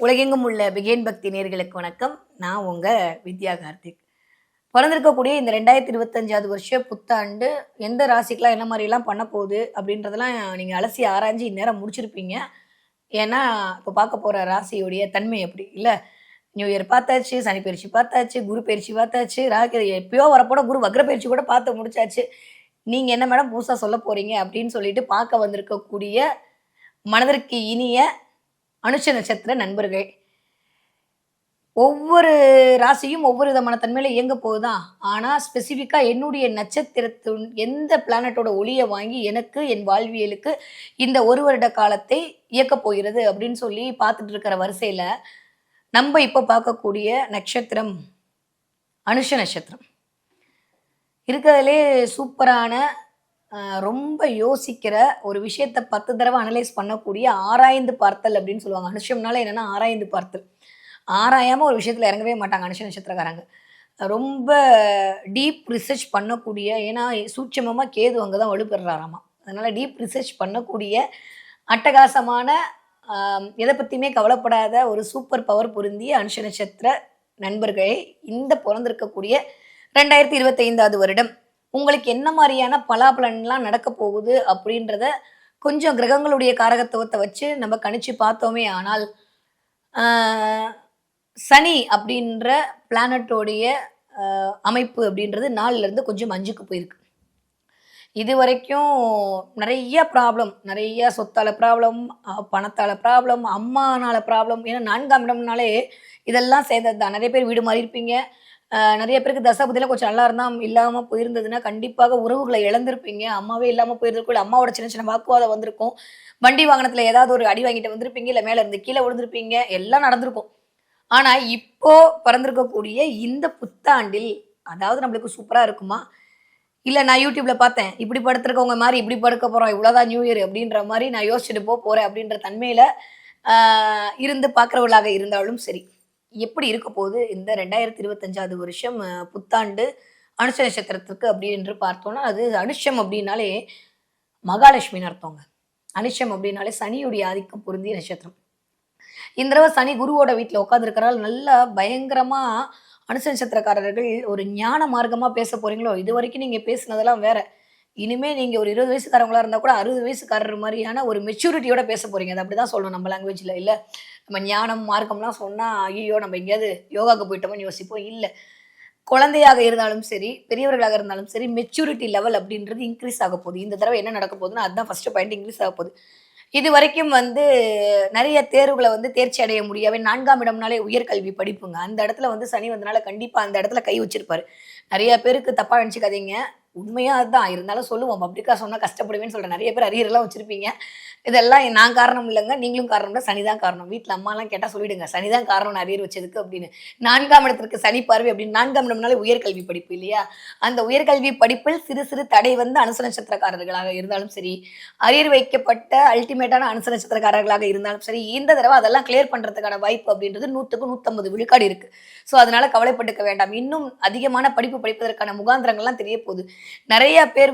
உலகெங்கும் உள்ள பிகேன் பக்தி நேர்களுக்கு வணக்கம். நான் உங்க வித்யா கார்த்திக். பிறந்திருக்கக்கூடிய இந்த 2025வது வருஷ புத்தாண்டு எந்த ராசிக்கெல்லாம் என்ன மாதிரிலாம் பண்ண போகுது அப்படின்றதெல்லாம் நீங்க அலசி ஆராய்ஞ்சு இந்நேரம் முடிச்சிருப்பீங்க. ஏன்னா இப்போ பார்க்க போற ராசியுடைய தன்மை எப்படி இல்ல. நியூ இயர் பார்த்தாச்சு, சனி பயிற்சி பார்த்தாச்சு, குரு பயிற்சி பார்த்தாச்சு, ராகு எப்பயோ வரப்போட குரு வக்ர பயிற்சி கூட பார்த்து முடிச்சாச்சு. நீங்க என்ன மேடம் புதுசா சொல்ல போறீங்க அப்படின்னு சொல்லிட்டு பார்க்க வந்திருக்கக்கூடிய மனதிற்கு இனிய அனுஷ நட்சத்திர நண்பர்கள். ஒவ்வொரு ராசியும் ஒவ்வொரு விதமான தன்மையில இயங்க போகுதான். ஆனா ஸ்பெசிஃபிக்கா என்னுடைய நட்சத்திரத்தின் எந்த பிளானட்டோட ஒளிய வாங்கி எனக்கு என் வாழ்வியலுக்கு இந்த 1 வருட காலத்தை இயக்கப் போகிறது அப்படின்னு சொல்லி பார்த்துட்டு இருக்கிற வரிசையில நம்ம இப்ப பார்க்கக்கூடிய நட்சத்திரம் அனுஷ நட்சத்திரம். இருக்கிறதுலே சூப்பரான ரொம்ப யோசிக்கிற ஒரு விஷயத்த 10 தடவை அனலைஸ் பண்ணக்கூடிய ஆராய்ந்து பார்த்தல் அப்படின்னு சொல்லுவாங்க. அனுஷம்னால என்னன்னா ஆராய்ந்து பார்த்தல். ஆராயாம ஒரு விஷயத்துல இறங்கவே மாட்டாங்க அனுஷ நட்சத்திரக்காரங்க. ரொம்ப டீப் ரிசர்ச் பண்ணக்கூடிய, ஏன்னா சூட்சமமா கேது அங்கே தான் வலுப்பெறாராமா. அதனால டீப் ரிசர்ச் பண்ணக்கூடிய அட்டகாசமான எதை பற்றியுமே கவலைப்படாத ஒரு சூப்பர் பவர் பொருந்திய அனுஷ நட்சத்திர நண்பர்களே, இந்த பிறந்திருக்கக்கூடிய 2025வது வருடம் உங்களுக்கு என்ன மாதிரியான பலாபலன்லாம் நடக்க போகுது அப்படின்றத கொஞ்சம் கிரகங்களுடைய காரகத்துவத்தை வச்சு நம்ம கணிச்சு பார்த்தோமே ஆனால், சனி அப்படின்ற பிளானட்டோடைய அமைப்பு அப்படின்றது 4லேருந்து கொஞ்சம் 5க்கு போயிருக்கு. இது வரைக்கும் நிறைய ப்ராப்ளம், நிறைய சொத்தால ப்ராப்ளம், பணத்தால ப்ராப்ளம், அம்மானால ப்ராப்ளம். ஏன்னா 4ஆம் இடம்னாலே இதெல்லாம் சேர்ந்தது தான். நிறைய பேர் வீடு மாறி இருப்பீங்க. நிறைய பேருக்கு தசாபதியில் கொஞ்சம் நல்லா இருந்தால் இல்லாமல் போயிருந்ததுன்னா கண்டிப்பாக உறவுகளை இழந்திருப்பீங்க. அம்மாவே இல்லாமல் போயிருக்கும், இல்லை அம்மாவோட சின்ன சின்ன வாக்குவாதம் வந்திருக்கும். வண்டி வாகனத்தில் ஏதாவது ஒரு அடி வாங்கிட்டு வந்திருப்பீங்க, இல்லை மேலே இருந்து கீழே விழுந்திருப்பீங்க, எல்லாம் நடந்திருக்கும். ஆனால் இப்போ பிறந்திருக்கக்கூடிய இந்த புத்தாண்டில் அதாவது நம்மளுக்கு சூப்பராக இருக்குமா, இல்லை நான் யூடியூப்ல பார்த்தேன் இப்படி படுத்திருக்கவங்க மாதிரி இப்படி படுக்க போகிறோம், இவ்வளோதான் நியூ இயர் அப்படின்ற மாதிரி நான் யோசிச்சுட்டு போகிறேன் அப்படின்ற தன்மையில் இருந்து பார்க்குறவர்களாக இருந்தாலும் சரி, எப்படி இருக்க போகுது இந்த 2025வது வருஷம் புத்தாண்டு அனுஷ நட்சத்திரத்துக்கு அப்படின்னு பார்த்தோம்னா, அது அனுஷம் அப்படின்னாலே மகாலட்சுமின்னு அர்த்தங்க. அனுஷம் அப்படின்னாலே சனியுடைய ஆதிக்கம் பொருந்திய நட்சத்திரம். இந்த தடவை சனி குருவோட வீட்டில் உட்காந்துருக்கிறால் நல்லா பயங்கரமா அனுஷ நட்சத்திரக்காரர்கள் ஒரு ஞான மார்க்கமா பேச போறீங்களோ. இது வரைக்கும் நீங்க பேசுனதெல்லாம் வேற. இனிமே நீங்க ஒரு 20 வயசுக்காரங்களா இருந்தா கூட 60 வயசுக்காரர் மாதிரியான ஒரு மெச்சூரிட்டியோட பேச போறீங்க. அது அப்படிதான் சொல்லணும் நம்ம லாங்குவேஜ்ல. இல்ல நம்ம ஞானம் மார்க்கம்லாம் சொன்னா ஐயோ நம்ம எங்கேயாவது யோகாக்கு போயிட்டோம்னு யோசிப்போம். இல்ல, குழந்தையாக இருந்தாலும் சரி, பெரியவர்களாக இருந்தாலும் சரி, மெச்சூரிட்டி லெவல் அப்படின்றது இன்க்ரீஸ் ஆக போகுது. இந்த தடவை என்ன நடக்க போகுதுன்னா அதுதான் ஃபர்ஸ்ட் பாயிண்ட், இன்க்ரீஸ் ஆக போகுது. இது வரைக்கும் நிறைய தேர்வுகளை தேர்ச்சி அடைய முடியாவே 4ஆம் இடம்னாலே உயர்கல்வி படிப்புங்க. அந்த இடத்துல சனி வந்தனால கண்டிப்பா அந்த இடத்துல கை வச்சிருப்பாரு. நிறைய பேருக்கு தப்பா நினைச்சுக்காதீங்க. உண்மையா அதுதான். இருந்தாலும் சொல்லுவோம். பப்ளிக்கா சொன்னா கஷ்டப்படுவேன்னு சொல்றேன். நிறைய பேர் அரியர்லாம் வச்சிருப்பீங்க. இதெல்லாம் நான் காரணம் இல்லைங்க, நீங்களும் காரணம் இல்லை, சனிதான் காரணம். வீட்டில் அம்மாலாம் கேட்டால் சொல்லிடுங்க, சனிதான் காரணம் அரியர் வச்சதுக்கு அப்படின்னு. 4ஆம் இடத்திற்கு சனி பார்வை அப்படின்னு. 4ஆம் இடம்னாலே உயர்கல்வி படிப்பு இல்லையா? அந்த உயர்கல்வி படிப்பில் சிறு சிறு தடை அனுச நட்சத்திரக்காரர்களாக இருந்தாலும் சரி, அரியர் வைக்கப்பட்ட அல்டிமேட்டான அனுச நட்சத்திரக்காரர்களாக இருந்தாலும் சரி, இந்த தடவை அதெல்லாம் கிளியர் பண்றதுக்கான வாய்ப்பு அப்படின்றது 100க்கு 150 விழுக்காடு இருக்கு. ஸோ அதனால கவலைப்பட்டுக்க வேண்டாம். இன்னும் அதிகமான படிப்பு படிப்பதற்கான முகாந்திரங்கள்லாம் தெரிய போகுது. நிறைய பேர்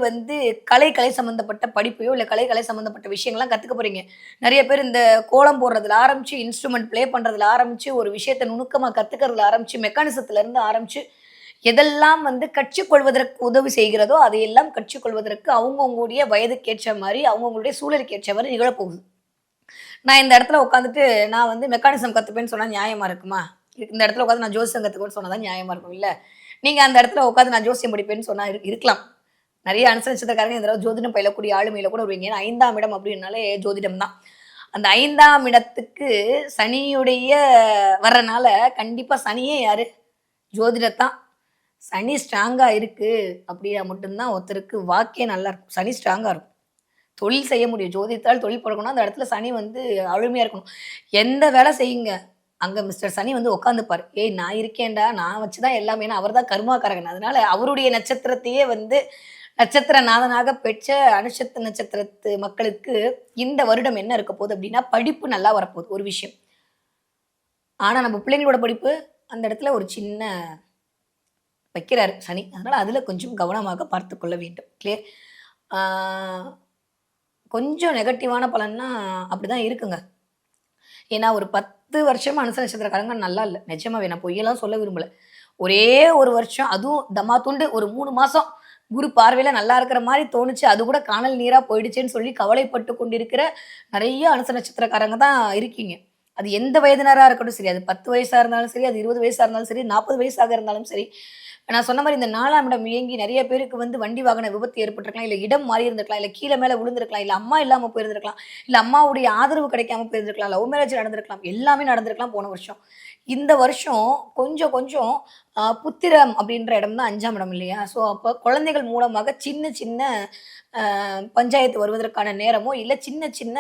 கலை சம்பந்தப்பட்ட படிப்பையோ இல்லை கலை சம்பந்தப்பட்ட விஷயங்கள்லாம் கத்துக்க போறீங்க. நிறைய பேர் இந்த கோலம் போடுறதுல ஆரம்பிச்சு, இன்ஸ்ட்ருமெண்ட் பிளே பண்றதுல ஆரம்பிச்சு, ஒரு விஷயத்தை நுணுக்கமா கத்துக்கிறதுல ஆரம்பிச்சு, மெக்கானிசத்துல இருந்து ஆரம்பிச்சு, எதெல்லாம் கற்றுக்கொள்வதற்கு உதவி செய்கிறதோ அதையெல்லாம் கற்றுக்கொள்வதற்கு அவங்கவுங்களுடைய வயதுக்கேற்ற மாதிரி, அவங்கவுங்களுடைய சூழலுக்கு ஏற்ற மாதிரி நிகழப்போகுது. நான் இந்த இடத்துல உட்காந்துட்டு நான் மெக்கானிசம் கத்துப்பேன்னு சொன்னா நியாயமா இருக்குமா? இந்த இடத்துல உட்காந்து நான் ஜோசியம் கத்துக்கணும்னு சொன்னாதான் நியாயமா இருக்கும். இல்ல, நீங்க அந்த இடத்துல உட்காந்து நான் ஜோசியம் படிப்பேன்னு சொன்னா இருக்கலாம். நிறைய அனுசரிச்சதுக்காரங்க இந்த தடவை ஜோதிடம் பயிலக்கூடிய ஆளுமையில கூட வருவீங்க. ஏன்னா 5ஆம் இடம் அப்படின்னாலே ஜோதிடம் தான். அந்த 5ஆம் இடத்துக்கு சனியுடைய வர்றனால கண்டிப்பா சனியே யாரு? ஜோதிடத்தான். சனி ஸ்ட்ராங்கா இருக்கு அப்படின்னா மட்டும்தான் ஒருத்தருக்கு வாக்கே நல்லா இருக்கும். சனி ஸ்ட்ராங்கா இருக்கும், தொழில் செய்ய முடியும். ஜோதிடத்தால் தொழில் பழக்கணும். அந்த இடத்துல சனி அழுமையா இருக்கணும். எந்த வேலை செய்யுங்க, அங்க மிஸ்டர் சனி உட்காந்துப்பாரு. ஏய் நான் இருக்கேன்டா, நான் வச்சுதான் எல்லாமே. அவர் தான் கர்மாக்காரகன். அதனால அவருடைய நட்சத்திரத்தையே நட்சத்திர நாதனாக பெற்ற அனுஷத்து நட்சத்திரத்து மக்களுக்கு இந்த வருடம் என்ன இருக்க போகுது அப்படின்னா, படிப்பு நல்லா வரப்போகுது ஒரு விஷயம். ஆனா நம்ம பிள்ளைங்களோட படிப்பு அந்த இடத்துல ஒரு சின்ன வைக்கிறாரு சனி. அதனால அதுல கொஞ்சம் கவனமாக பார்த்து கொள்ள வேண்டும். கிளியர்? கொஞ்சம் நெகட்டிவான பலன்னா அப்படிதான் இருக்குங்க. ஏன்னா ஒரு 10 வருஷமா அனுச நட்சத்திரக்காரங்க நல்லா இல்ல. நிஜமாவே நான் பொய்யெல்லாம் சொல்ல விரும்பல. ஒரே 1 வருஷம் அதுவும் தம்மா துண்டு ஒரு 3 மாசம் குரு பார்வையில நல்லா இருக்கிற மாரி தோணுச்சு. அது கூட கானல் நீரா போயிடுச்சேன்னு சொல்லி கவலைப்பட்டு கொண்டிருக்கிற நெறைய அனுச நட்சத்திரக்காரங்க தான் இருக்கீங்க. அது எந்த வயதினரா இருக்கட்டும் சரி. அது 10 வயசா இருந்தாலும் சரி, அது 20 வயசா இருந்தாலும் சரி, 40 வயசாக இருந்தாலும் சரி. நான் சொன்ன மாரி இந்த 4ஆம் இடம் இயங்கி நெறைய பேருக்கு வந்து வண்டி வாகன விபத்து ஏற்பட்டிருக்கலாம். இல்ல இடம் மாறி இருந்திருக்கலாம். இல்ல கீழ மேல விழுந்திருக்கலாம். இல்ல அம்மா இல்லாம போயிருந்திருக்கலாம். இல்ல அம்மாவுடைய ஆதரவு கிடைக்காம போயிருந்திருக்கலாம். லவ் மேரேஜ் நடந்திருக்கலாம். எல்லாமே நடந்திருக்கலாம் போன வருஷம். இந்த வருஷம் கொஞ்சம் கொஞ்சம் புத்திரம் அப்படின்ற இடம் தான் 5ஆம் இடம் இல்லையா? ஸோ அப்ப குழந்தைகள் மூலமாக சின்ன சின்ன பஞ்சாயத்து வருவதற்கான நேரமோ, இல்ல சின்ன சின்ன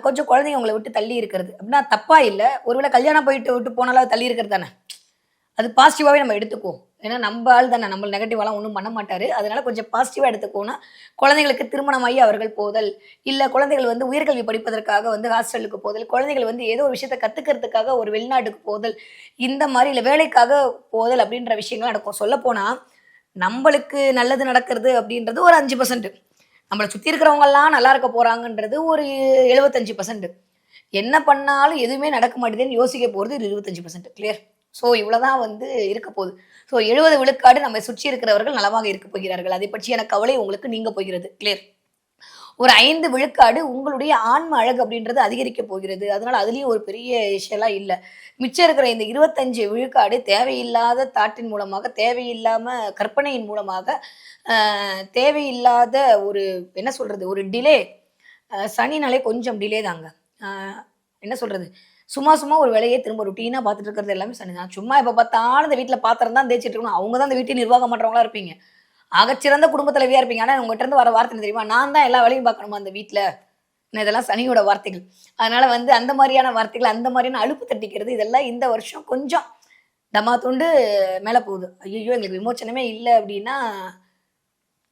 கொஞ்சம் குழந்தைங்க உங்கள விட்டு தள்ளி இருக்கிறது. அப்படின்னா தப்பா இல்ல. ஒருவேளை கல்யாணம் போயிட்டு விட்டு போனாலும் அது தள்ளி இருக்கிறது தானே! அது பாசிட்டிவாவே நம்ம எடுத்துக்குவோம். ஏன்னா நம்ப ஆள் தானே. நம்மள நெகட்டிவாலாம் ஒண்ணும் பண்ண மாட்டாரு. அதனால கொஞ்சம் பாசிட்டிவா எடுத்துக்குவோம்னா, குழந்தைகளுக்கு திருமணமாகி அவர்கள் போதல், இல்ல குழந்தைகள் வந்து உயர்கல்வி படிப்பதற்காக வந்து ஹாஸ்டலுக்கு போதல், குழந்தைகள் வந்து ஏதோ ஒரு விஷயத்த கத்துக்கிறதுக்காக ஒரு வெளிநாட்டுக்கு போதல், இந்த மாரி இல்ல வேலைக்காக போதல் அப்படின்ற விஷயங்கள் நடக்கும். சொல்லப்போனா, நம்பளுக்கு நல்லது நடக்கிறது அப்படின்றது ஒரு 5%. நம்மள சுத்தி இருக்கிறவங்கலாம் நல்லா இருக்க போறாங்கன்றது ஒரு 75%. என்ன பண்ணாலும் எதுவுமே நடக்க மாட்டேதுன்னு யோசிக்க போறது ஒரு 25%. கிளியர். ஸோ இவ்வளோதான் வந்து இருக்க போகுது. ஸோ 70 விழுக்காடு நம்மை சுற்றி இருக்கிறவர்கள் நலமாக இருக்கப் போகிறார்கள். அதை பற்றியான கவலை உங்களுக்கு நீங்க போகிறது. கிளியர். ஒரு 5 விழுக்காடு உங்களுடைய ஆன்ம அழகு அப்படின்றது அதிகரிக்கப் போகிறது. அதனால அதுலயும் ஒரு பெரிய விஷயம்லாம் இல்ல. மிச்சம் இருக்கிற இந்த 25 விழுக்காடு தேவையில்லாத தாட்டின் மூலமாக, தேவையில்லாம கற்பனையின் மூலமாக, அ தேவையில்லாத ஒரு என்ன சொல்றது? ஒரு டிலே. சனினாலே கொஞ்சம் டிலே தாங்க. அ என்ன சொல்றது? சும்மா சும்மா ஒரு வேலையே திரும்ப ரொட்டீனா பார்த்துட்டு இருக்கிறது எல்லாமே சனி தான். சும்மா எப்ப பார்த்தாலும் இந்த வீட்ல பாத்திரம் தான் தேய்ச்சுட்டு இருக்கணும். அவங்க தான் இந்த வீட்டை நிர்வாகம் பண்றவங்களா இருப்பீங்க. ஆகச்சிறந்த குடும்ப தலைவியா இருப்பீங்க. ஆனா உங்கட்ட இருந்து வர வார்த்தை என்ன தெரியுமா? நான் தான் எல்லா வேலையும் பார்க்கணுமா அந்த வீட்ல? இதெல்லாம் சனியோட வார்த்தைகள். அதனால வந்து அந்த மாரியான வார்த்தைகள், அந்த மாரியான அலுப்பு தட்டிக்கிறது இதெல்லாம் இந்த வருஷம் கொஞ்சம் டமா துண்டு மேல போகுது. ஐய்யய்யோ! எங்களுக்கு விமோச்சனமே இல்ல அப்டின்னா,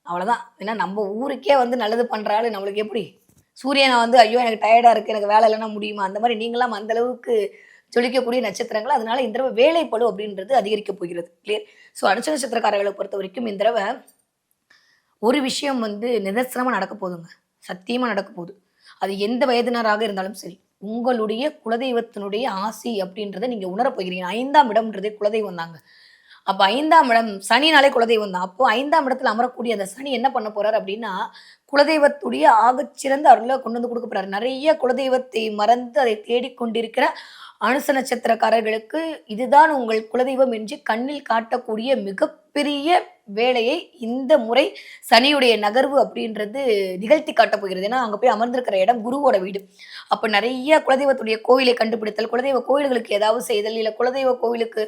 அவ்வளோதான். ஏன்னா நம்ம ஊருக்கே வந்து நல்லது பண்ற ஆளு நம்மளுக்கு எப்படி? சூரியன வந்து ஐயோ! எனக்கு டயர்டா இருக்கு. எனக்கு வேலை இல்லன்னா முடியுமா? அந்த மாரி நீங்கலாம் அந்த அளவுக்கு ஜொலிக்கக்கூடிய நட்சத்திரங்கள். அதனால இந்த தடவ வேலைப்பளு அப்படின்றது அதிகரிக்கப் போகிறது. கிளியர். ஸோ அனுஷ நட்சத்திரக்காரர்கள பொறுத்தவரைக்கும் இந்த தடவ ஒரு விஷயம் வந்து நிதர்சனமா நடக்க போதுங்க. சத்தியமா நடக்க போது. அது எந்த வயதினராக இருந்தாலும் சரி. உங்களுடைய குலதெய்வத்தினுடைய ஆசி அப்படின்றத நீங்க உணரப் போகிறீங்க. 5ஆம் இடம்ன்றதே குலதெய்வம் தாங்க. அப்ப 5ஆம் இடம் சனினாலே குலதெய்வம் தான். அப்போ 5ஆம் இடத்துல அமரக்கூடிய அந்த சனி என்ன பண்ண போறாரு அப்டின்னா, குலதெய்வத்துடைய ஆகச்சிறந்த அருள கொண்டு வந்து குடுக்க போறாரு. நெறைய குலதெய்வத்தை மறந்து அதை தேடிக் கொண்டிருக்கிற அனுச நட்சத்திரக்காரர்களுக்கு இதுதான் உங்கள் குலதெய்வம் என்று கண்ணில் காட்டக்கூடிய மிகப்பெரிய வேலையை இந்த முறை சனியுடைய நகர்வு அப்படின்றது நிகழ்த்தி காட்டப் போகிறது. ஏன்னா, அங்க போய் அமர்ந்திருக்கிற இடம் குருவோட வீடு. அப்ப நெறைய குலதெய்வத்துடைய கோவிலை கண்டுபிடித்தல், குலதெய்வ கோயில்களுக்கு ஏதாவது செய்தல், இல்ல குலதெய்வ கோவிலுக்கு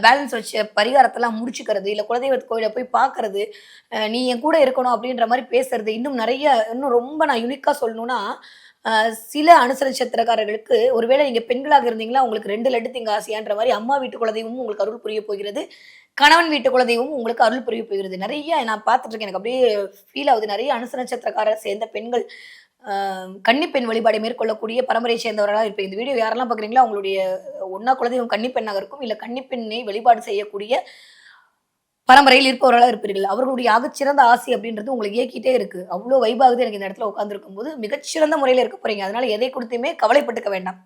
பேலன்ஸ் வச்ச பரிகாரத்தெல்லாம் முடிச்சுக்கிறது, இல்ல குலதெய்வத்து கோயில போய் பார்க்கறது, நீ என் கூட இருக்கணும் அப்படின்ற மாரி பேசுறது, இன்னும் ரொம்ப நான் யுனிக்கா சொல்லணும்னா, அ சில அனுச நட்சத்திரக்காரர்களுக்கு ஒருவேளை நீங்க பெண்களாக இருந்தீங்கன்னா, உங்களுக்கு 2 லட்டு திங்க ஆசையான்ற மாரி அம்மா வீட்டு குலதெய்வமும் உங்களுக்கு அருள் புரிய போகிறது. கணவன் வீட்டு குலதெய்வமும் உங்களுக்கு அருள் புரிய போகிறது. நெறைய நான் பார்த்துட்டு இருக்கேன். எனக்கு அப்படியே ஃபீல் ஆவுது. நெறைய அனுச நட்சத்திரக்காரர் சேர்ந்த பெண்கள் கன்னிப்பெண் வழிபாடை மேற்கொள்ளக்கூடிய பரம்பரையை சேர்ந்தவர்களா இருப்பீங்க. இந்த வீடியோ யாரெல்லாம் பார்க்குறீங்களோ, அவங்களுடைய ஒண்ணா குலதெய்வம் கன்னிப்பெண்ணாக இருக்கும். இல்ல கன்னிப்பெண்ணை வழிபாடு செய்யக்கூடிய பரம்பரையில் இருப்பவர்களா இருப்பீர்கள். அவர்களுடைய ஆகச்சிறந்த ஆசி அப்படின்றது உங்கள ஏக்கிட்டே இருக்கு. அவ்ளோ வைப் ஆகுது எனக்கு இந்த இடத்துல உட்கார்ந்திருக்கும்போது. மிகச்சிறந்த முறையில இருக்க போறீங்க. அதனால எதை குறித்துமே கவலைப்பட்டுக்க வேண்டாம்.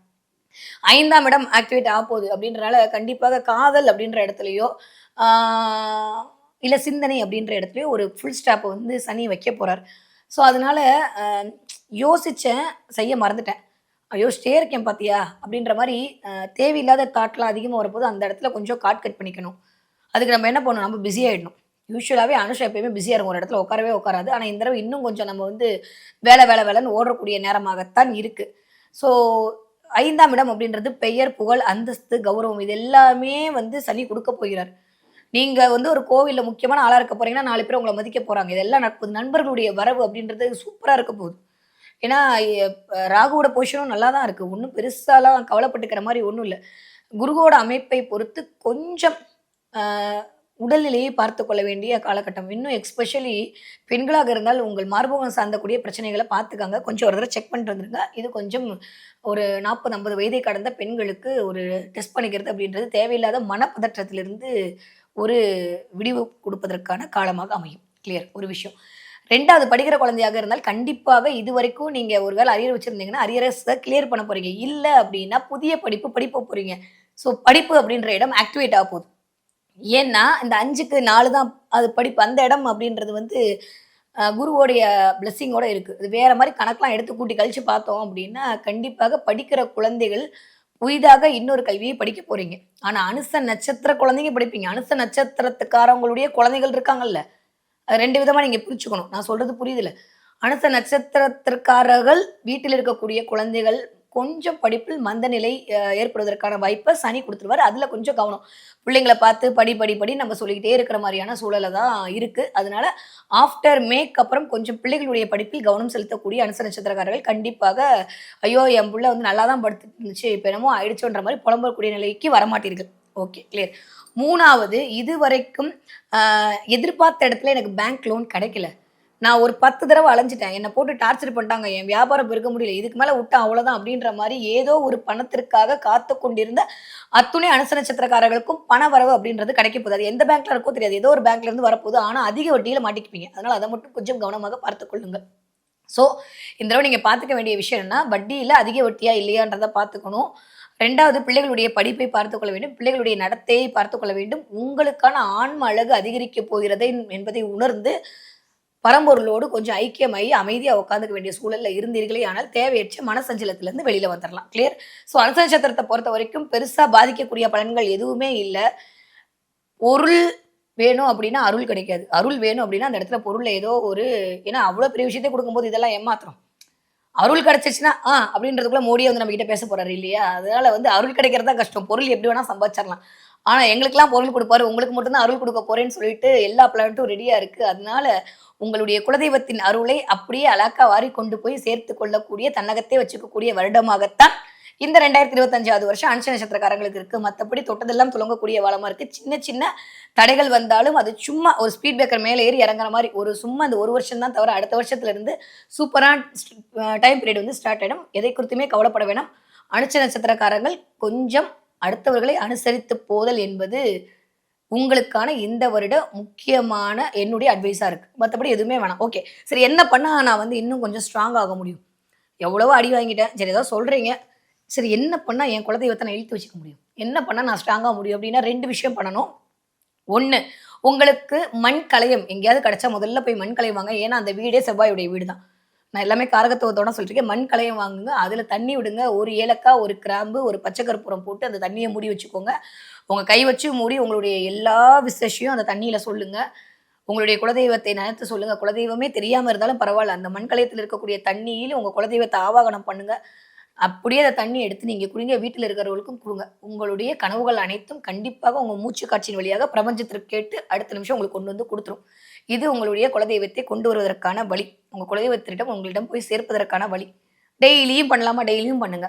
5ஆம் இடம் ஆக்டிவேட் ஆகப்போகுது அப்படின்றனால கண்டிப்பாக காதல் அப்படின்ற இடத்துலயோ, ஆ இல்ல சிந்தனை அப்படின்ற இடத்துலயோ ஒரு ஃபுல் ஸ்டாப்ப வந்து சனி வைக்க போறார். ஸோ அதனால அ யோசிச்சேன், செய்ய மறந்துட்டேன். யோசிச்சிட்டே இருக்கேன் பாத்தியா? அப்படின்ற மாரி தேவையில்லாத தாட்லாம் அதிகமா வரப்போது அந்த இடத்துல கொஞ்சம் கட் பண்ணிக்கணும். அதுக்கு நம்ம என்ன பண்ணணும்? நம்ம பிஸி ஆயிடணும். யூசுவலாவே அனுஷா எப்பயுமே பிஸியா இருக்கும். ஒரு இடத்துல உட்காரவே உட்காராது. ஆனா இந்த தடவ இன்னும் கொஞ்சம் நம்ம வந்து வேலைன்னு ஓடக்கூடிய நேரமாகத்தான் இருக்கு. ஸோ 5ஆம் இடம் அப்படின்றது பெயர், புகழ், அந்தஸ்து, கௌரவம் இது எல்லாமே வந்து சனி குடுக்கப் போகிறார். நீங்க வந்து ஒரு கோவில்ல முக்கியமான ஆளா இருக்க போறீங்கன்னா, 4 பேர் உங்கள மதிக்க போறாங்க. இதெல்லாம் நடக்குது. நண்பர்களுடைய வரவு அப்படின்றது சூப்பரா இருக்க போகுது. ஏன்னா, ராகுவோட பொசிஷனும் நல்லா தான் இருக்கு. ஒண்ணும் பெருசாலாம் கவலைப்பட்டுக்கிற மாரி ஒண்ணும் இல்ல. குருவோட அமைப்பை பொறுத்து கொஞ்சம் அ உடல்நிலையை பார்த்துக் கொள்ள வேண்டிய காலகட்டம். இன்னும் எக்ஸ்பெஷலி பெண்களாக இருந்தால் உங்கள் மார்பகம் சார்ந்தக்கூடிய பிரச்சனைகள பார்த்துக்கங்க. கொஞ்சம் ஒரு தடவ செக் பண்ணிட்டு வந்துருங்க. இது கொஞ்சம் ஒரு 40, 50 வயதை கடந்த பெண்களுக்கு ஒரு டெஸ்ட் பண்ணிக்கிறது அப்படின்றது தேவையில்லாத மனப்பதற்றத்திலிருந்து ஒரு விடிவு குடுப்பதற்கான காலமாக அமையும். கிளியர் ஒரு விஷயம். 2வது படிக்கிற குழந்தையாக இருந்தால் கண்டிப்பாக இதுவரைக்கும் நீங்க ஒரு வேளை அரியர் வச்சிருந்தீங்கன்னா, அரியர்ஸ கிளியர் பண்ண போறீங்க. இல்ல அப்டின்னா புதிய படிப்பு படிக்க போறீங்க. ஸோ படிப்பு அப்டின்ற இடம் ஆக்டிவேட் ஆக போகுது. ஏன்னா, இந்த 5க்கு 4 தான் அது படிப்பு. அந்த இடம் அப்டின்றது வந்து குருவோடைய பிளெஸ்ஸிங்கோட இருக்கு. இது வேற மாரி கணக்கெல்லாம் எடுத்து கூட்டி கழிச்சு பார்த்தோம் அப்டின்னா, கண்டிப்பாக படிக்கிற குழந்தைகள் புதிதாக இன்னொரு கல்வியை படிக்க போறீங்க. ஆனா, அனுச நட்சத்திர குழந்தைங்க படிப்பீங்க. அனுச நட்சத்திரத்துக்காரவங்களுடைய குழந்தைகள் இருக்காங்கல்ல, அது 2 விதமா நீங்க பிரிச்சுக்கணும். நான் சொல்றது புரியுதுல்ல? அனுச நட்சத்திரத்திற்காரர்கள் வீட்டில் இருக்கக்கூடிய குழந்தைகள் கொஞ்சம் படிப்பில் மந்தநிலை ஏற்படுவதற்கான வாய்ப்ப சனி குடுத்துருவாரு. அதுல கொஞ்சம் கவனம். பிள்ளைங்கள பார்த்து படி, படி, படின்னு நம்ம சொல்லிக்கிட்டே இருக்கிற மாரியான சூழல்ல தான் இருக்கு. அதனால ஆஃப்டர் மேக்கு அப்புறம் கொஞ்சம் பிள்ளைகளுடைய படிப்பில் கவனம் செலுத்தக்கூடிய அனுச நட்சத்திரக்காரர்கள் கண்டிப்பாக, ஐயோ! என் புள்ள வந்து நல்லா தான் படுத்துட்டு இருந்துச்சு. இப்ப என்னமோ ஆயிடுச்சோன்ற மாரி புலம்பக்கூடிய நிலைக்கு வரமாட்டீர்கள். Okay, clear. 3வது இதுவரைக்கும் அ எதிர்பார்த்த இடத்துல எனக்கு பேங்க் லோன் கிடைக்கல. நான் ஒரு 10 தடவ அலைஞ்சுட்டேன். என்ன போட்டு டார்ச்சர் பண்ணிட்டாங்க. என் வியாபாரம் பெருக்க முடியல. இதுக்கு மேல விட்டா அவ்வளோதான் அப்படின்ற மாரி ஏதோ ஒரு பணத்திற்காக காத்துக் கொண்டிருந்த அத்துணை அனுச நட்சத்திரக்காரர்களுக்கும் பண வரவு அப்படின்றது கிடைக்க போகுது. அது எந்த பேங்க்ல இருக்கோ தெரியாது. ஏதோ ஒரு பேங்க்ல இருந்து வரப்போகுது. ஆனா அதிக வட்டியில மாட்டிக்குவீங்க. அதனால அத மட்டும் கொஞ்சம் கவனமாக பார்த்துக் கொள்ளுங்கள். ஸோ இந்த தடவ நீங்க பார்த்துக்க வேண்டிய விஷயம் என்னன்னா, வட்டியில அதிக வட்டியா இல்லையான்றத பார்த்துக்கணும். 2வது பிள்ளைகளுடைய படிப்பை பார்த்துக் கொள்ள வேண்டும். பிள்ளைகளுடைய நடத்தையை பார்த்துக் கொள்ள வேண்டும். உங்களுக்கான ஆன்ம அழகு அதிகரிக்கப் போகிறது என்பதை உணர்ந்து பரம்பொருளோடு கொஞ்சம் ஐக்கியமாகி அமைதியா உட்காந்துக்க வேண்டிய சூழல்ல இருந்தீர்களே ஆனால் தேவையற்ற மனசஞ்சலத்திலிருந்து வெளியில வந்துரலாம். கிளியர்? ஸோ அனுச நட்சத்திரத்த பொறுத்தவரைக்கும் பெருசா பாதிக்கக்கூடிய பலன்கள் எதுவுமே இல்ல. பொருள் வேணும் அப்டின்னா அருள் கிடைக்காது. அருள் வேணும் அப்டின்னா அந்த இடத்துல பொருள்ல ஏதோ ஒரு ஏன்னா அவ்ளோ பெரிய விஷயத்த குடுக்கும்போது இதெல்லாம் ஏமாத்துறோம். அருள் கிடைச்சிச்சுன்னா, அப்படின்றதுக்குள்ள மோடியே வந்து நம்மகிட்ட பேச போறாரு இல்லையா? அதனால வந்து அருள் கிடைக்கிறது தான் கஷ்டம். பொருள் எப்படி வேணா சம்பாதிச்சிரலாம். ஆனா எங்களுக்கெல்லாம் பொருள் குடுப்பாரு. உங்களுக்கு மட்டும் தான் அருள் குடுக்க போறேன்னு சொல்லிட்டு எல்லா பிளானட்டும் ரெடியா இருக்கு. அதனால உங்களுடைய குலதெய்வத்தின் அருளை அப்படியே அலாக்கா வாரி கொண்டு போய் சேர்த்துக் கொள்ளக்கூடிய, தன்னகத்தே வச்சுக்கக்கூடிய வருடமாகத்தான் இந்த 2025வது வருஷம் அனுஷ நட்சத்திரக்காரங்களுக்கு இருக்கு. மத்தபடி தொட்டதெல்லாம் துலங்கக்கூடிய காலமா இருக்கு. சின்ன சின்ன தடைகள் வந்தாலும் அது சும்மா ஒரு ஸ்பீட் பிரேக்கர் மேல ஏறி இறங்குற மாரி ஒரு சும்மா இந்த 1 வருஷம் தான் தவிர அடுத்த வருஷத்துல இருந்து சூப்பரான டைம் பீரியட் வந்து ஸ்டார்ட் ஆயிடும். எதை குறித்துமே கவலைப்பட வேணாம். அனுஷ நட்சத்திரக்காரங்கள் கொஞ்சம் அடுத்தவர்களை அனுசரித்து போதல் என்பது உங்களுக்கான இந்த வருட முக்கியமான என்னுடைய அட்வைஸா இருக்கு. மத்தபடி எதுவுமே வேணாம். ஓகே. சரி என்ன பண்ணா நான் வந்து இன்னும் கொஞ்சம் ஸ்ட்ராங் ஆக முடியும்? எவ்வளவோ அடி வாங்கிட்டேன். சரி ஏதோ சொல்றீங்க. சரி என்ன பண்ணா என் குலதெய்வத்த நான் இழுத்து வச்சுக்க முடியும்? என்ன பண்ணா நான் ஸ்ட்ராங்கா முடியும்? அப்டின்னா 2 விஷயம் பண்ணணும். 1 உங்களுக்கு மண் கலயம் எங்கேயாவது கிடைச்சா முதல்ல போய் மண் கலயம் வாங்க. ஏன்னா அந்த வீடே செவ்வாயுடைய வீடு தான். நான் எல்லாமே காரகத்துவத்தோட சொல்லிட்டுருக்கேன். மண் கலயம் வாங்குங்க. அதில தண்ணி விடுங்க. 1 ஏலக்காய், 1 கிராம்பு, 1 பச்சை கற்பூரம் போட்டு அந்த தண்ணிய மூடி வச்சுக்கோங்க. உங்க கை வச்சு மூடி உங்களுடைய எல்லா விசேஷையும் அந்த தண்ணீல சொல்லுங்க. உங்களுடைய குலதெய்வத்தை நினைத்து சொல்லுங்க. குலதெய்வமே தெரியாம இருந்தாலும் பரவால்ல. அந்த மண் கலயத்தில இருக்கக்கூடிய தண்ணீயில உங்க குலதெய்வத்த ஆவாகனம் பண்ணுங்க. அப்படியே அந்த தண்ணி எடுத்து நீங்க குடிங்க. வீட்ல இருக்கிறவர்களுக்கும் குடுங்க. உங்களுடைய கனவுகள் அனைத்தும் கண்டிப்பாக உங்க மூச்சு காட்சியின் வழியாக பிரபஞ்சத்திற்கு கேட்டு அடுத்த நிமிஷம் உங்களுக்கு கொண்டு வந்து குடுத்துரும். இது உங்களுடைய குலதெய்வத்தை கொண்டு வருவதற்கான வழி. உங்க குலதெய்வத்திடம் உங்களிடம் போய் சேர்ப்பதற்கான வழி. டெய்லியும் பண்ணலாமா? டெய்லியும் பண்ணுங்க.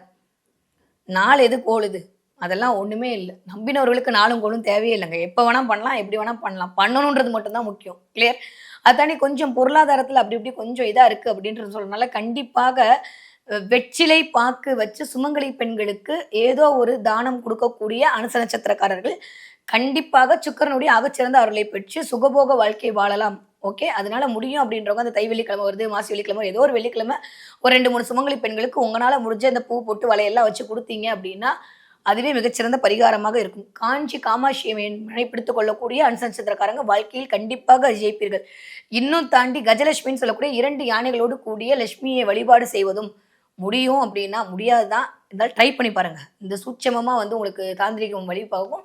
நாள் எது கோள் எது? அதெல்லாம் ஒண்ணுமே இல்ல. நம்பினவர்களுக்கு நாளும் கோளும் தேவையே இல்லங்க. எப்ப வேணா பண்ணலாம், எப்படி வேணா பண்ணலாம். பண்ணணும்ன்றது மட்டும் தான் முக்கியம். கிளியர்? அத தாண்டி கொஞ்சம் பொருளாதாரத்தில அப்படி இப்படி கொஞ்சம் இதா இருக்கு அப்படின்றது சொல்றனால கண்டிப்பாக வெற்றிலை பாக்கு வச்சு சுமங்கலி பெண்களுக்கு ஏதோ ஒரு தானம் குடுக்கக்கூடிய அனுச நட்சத்திரக்காரர்கள் கண்டிப்பாக சுக்கிரனுடைய ஆகச்சிறந்த அருளை பெற்று சுகபோக வாழ்க்கை வாழலாம். ஓகே. அதனால முடியும் அப்படின்றவங்க அந்த தை வெள்ளிக்கிழமை வருது, மாசி வெள்ளிக்கிழமை ஏதோ ஒரு வெள்ளிக்கிழமை ஒரு 2, 3 சுமங்கலி பெண்களுக்கு உங்கனால முடிஞ்ச அந்த பூ, பொட்டு, வளையல்லாம் வச்சு குடுத்தீங்க அப்படின்னா, அதுவே மிகச்சிறந்த பரிகாரமாக இருக்கும். காஞ்சி காமாட்சி அம்மனை பிடித்துக் கொள்ளக்கூடிய அனுச நட்சத்திரக்காரங்க வாழ்க்கையில் கண்டிப்பாக ஜெயிப்பீர்கள். இன்னும் தாண்டி கஜலட்சுமின்னு சொல்லக்கூடிய 2 யானைகளோடு கூடிய லட்சுமியை வழிபாடு செய்வதும் முடியும் அப்படின்னா, முடியாது தான். இருந்தாலும் ட்ரை பண்ணி பாருங்க. இந்த சூட்சமமா வந்து உங்களுக்கு தாந்திரீகம் வழிபாகும்.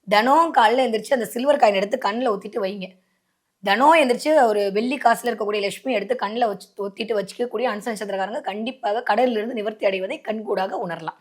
தினம் காலையில எந்திரிச்சு அந்த சில்வர் காயின் எடுத்து கண்ல ஒத்திட்டு வைங்க. தினம் எந்திரிச்சு ஒரு வெள்ளி காசுல இருக்கக்கூடிய லட்சுமி எடுத்து கண்ல வச்சு ஒத்திட்டு வச்சுக்கக்கூடிய அனுச நட்சத்திரக்காரங்க கண்டிப்பாக கடலிலிருந்து நிவர்த்தி அடைவதை கண்கூடாக உணரலாம்.